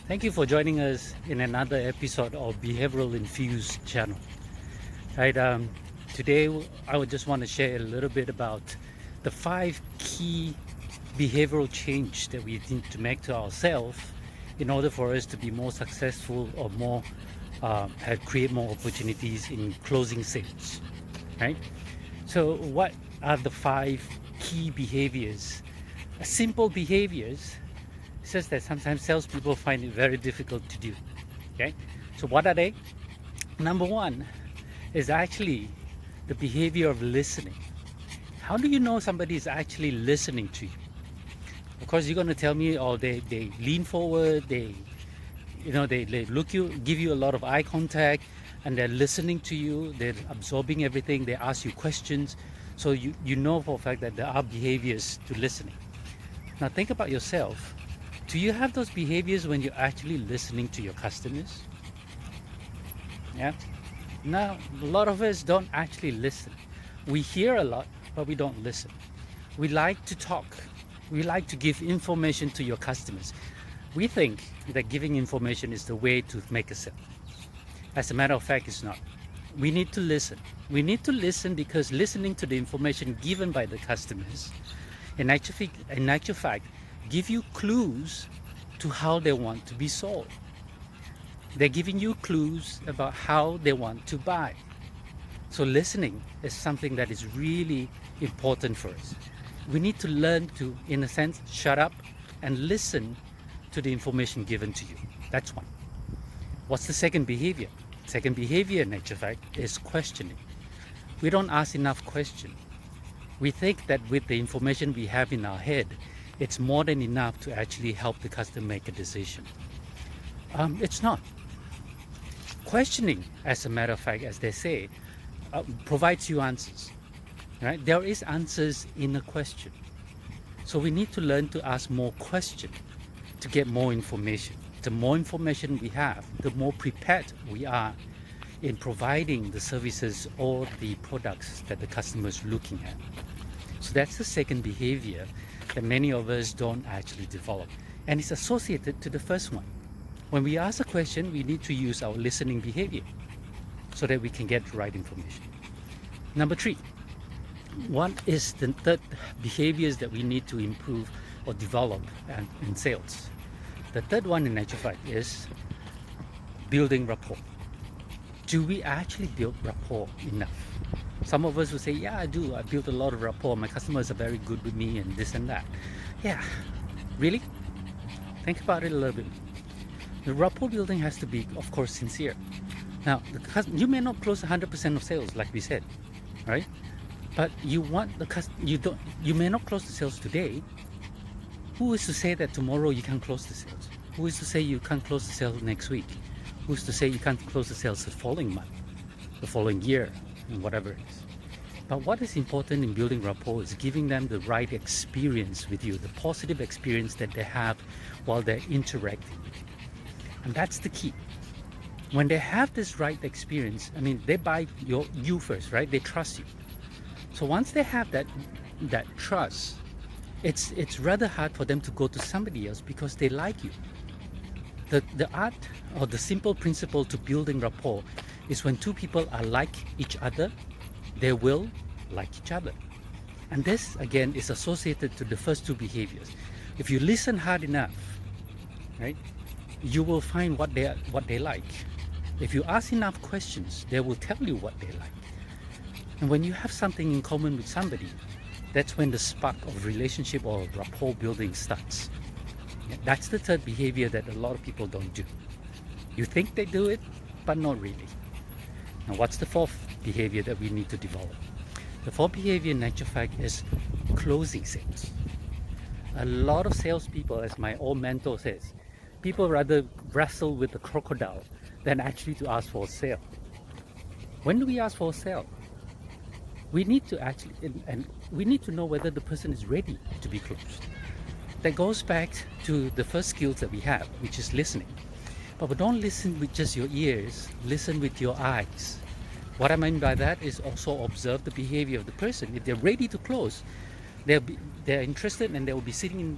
Thank you for joining us in another episode of Behavioral Infused channel. Right, today I would just want to share a little bit about the 5 key behavioral change that we need to make to ourselves in order for us to be more successful or more create more opportunities in closing sales. Right. So, what are the 5 key behaviors? Simple behaviors. It's just that sometimes salespeople find it very difficult to do. Okay, so what are they? Number one is actually the behavior of listening. How do you know somebody is actually listening to you? Of course, you're going to tell me, oh, they lean forward, they look you, give you a lot of eye contact, and they're listening to you, they're absorbing everything, they ask you questions. So you know for a fact that there are behaviors to listening. Now think about yourself. Do you have those behaviors when you're actually listening to your customers? Yeah. Now, a lot of us don't actually listen. We hear a lot, but we don't listen. We like to talk. We like to give information to your customers. We think that giving information is the way to make a sale. As a matter of fact, it's not. We need to listen. We need to listen because listening to the information given by the customers, in actual fact, give you clues to how they want to be sold. They're giving you clues about how they want to buy. So listening is something that is really important for us. We need to learn to, in a sense, shut up and listen to the information given to you. That's one. What's the second behavior? Second behavior, in actual fact, is questioning. We don't ask enough questions. We think that with the information we have in our head, it's more than enough to actually help the customer make a decision. It's not. Questioning, as a matter of fact, as they say, provides you answers. Right? There is answers in a question. So we need to learn to ask more questions to get more information. The more information we have, the more prepared we are in providing the services or the products that the customer is looking at. So that's the second behavior that many of us don't actually develop. And it's associated to the first one. When we ask a question, we need to use our listening behavior so that we can get the right information. Number 3, what is the third behaviors that we need to improve or develop in sales? The third one, in actual fact, is building rapport. Do we actually build rapport enough? Some of us will say, yeah, I do. I built a lot of rapport. My customers are very good with me and this and that. Yeah, really? Think about it a little bit. The rapport building has to be, of course, sincere. Now, you may not close 100% of sales, like we said, right? But you want you may not close the sales today. Who is to say that tomorrow you can't close the sales? Who is to say you can't close the sales next week? Who's to say you can't close the sales the following month, the following year, and whatever it is? But what is important in building rapport is giving them the right experience with you, the positive experience that they have while they're interacting with you. And that's the key. When they have this right experience, I mean, they buy you first, right? They trust you. So once they have that trust, it's rather hard for them to go to somebody else because they like you. The art or the simple principle to building rapport is when two people are like each other, they will like each other. And this, again, is associated to the first two behaviors. If you listen hard enough, right, you will find what they like. If you ask enough questions, they will tell you what they like. And when you have something in common with somebody, that's when the spark of relationship or rapport building starts. That's the third behavior that a lot of people don't do. You think they do it, but not really. Now, what's the fourth behavior that we need to develop? The fourth behavior, in actual fact, is closing sales. A lot of salespeople, as my old mentor says, people rather wrestle with the crocodile than actually to ask for a sale. When do we ask for a sale? We need to know whether the person is ready to be closed. That goes back to the first skills that we have, which is listening. But we don't listen with just your ears, listen with your eyes. What I mean by that is also observe the behavior of the person. If they're ready to close, they're interested and they will be sitting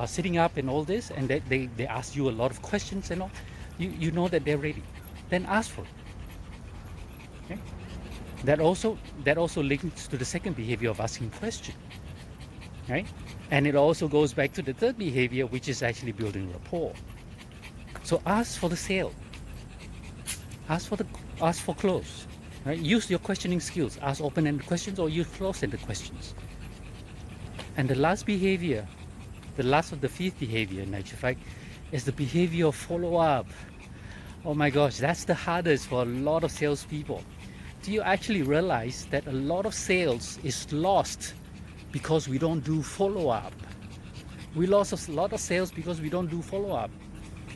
sitting up and all this, and they ask you a lot of questions and all, you know that they're ready. Then ask for it. Okay? That also links to the second behavior of asking question, right? And it also goes back to the third behavior, which is actually building rapport. So ask for the sale. Ask for close. Right? Use your questioning skills. Ask open-ended questions or use close-ended questions. And the last behavior, the last of the fifth behavior in actual fact, is the behavior of follow-up. Oh my gosh, that's the hardest for a lot of salespeople. Do you actually realize that a lot of sales is lost because we don't do follow-up? We lost a lot of sales because we don't do follow-up.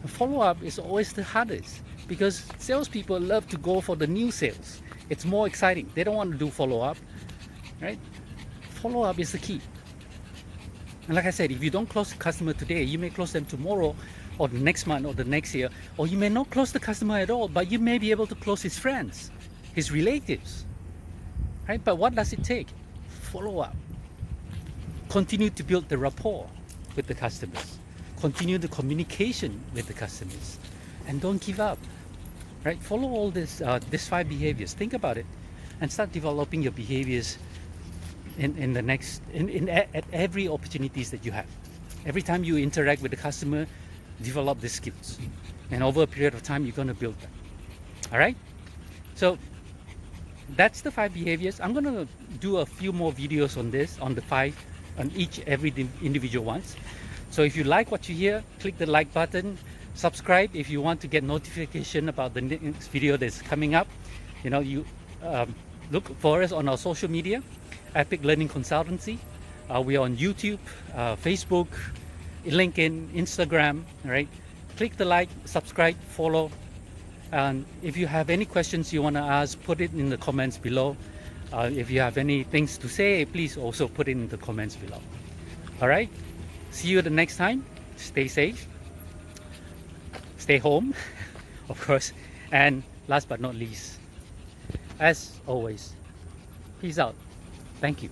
Follow-up is always the hardest because salespeople love to go for the new sales. It's more exciting. They don't want to do follow-up, right? Follow-up is the key. And like I said, if you don't close the customer today, you may close them tomorrow or the next month or the next year, or you may not close the customer at all, but you may be able to close his friends, his relatives, right? But what does it take? Follow-up. Continue to build the rapport with the customers. Continue the communication with the customers, and don't give up. Right? Follow all these 5 behaviors. Think about it, and start developing your behaviors at every opportunities that you have. Every time you interact with the customer, develop the skills, and over a period of time, you're going to build them. All right. So that's the 5 behaviors. I'm going to do a few more videos on this, on the 5, on every individual ones. So if you like what you hear, click the like button, subscribe if you want to get notification about the next video that's coming up. You know, you look for us on our social media, Epic Learning Consultancy. We are on YouTube, Facebook, LinkedIn, Instagram, right? Click the like, subscribe, follow. And if you have any questions you want to ask, put it in the comments below. If you have any things to say, please also put it in the comments below. All right? See you the next time. Stay safe. Stay home, of course. And last but not least, as always, peace out. Thank you.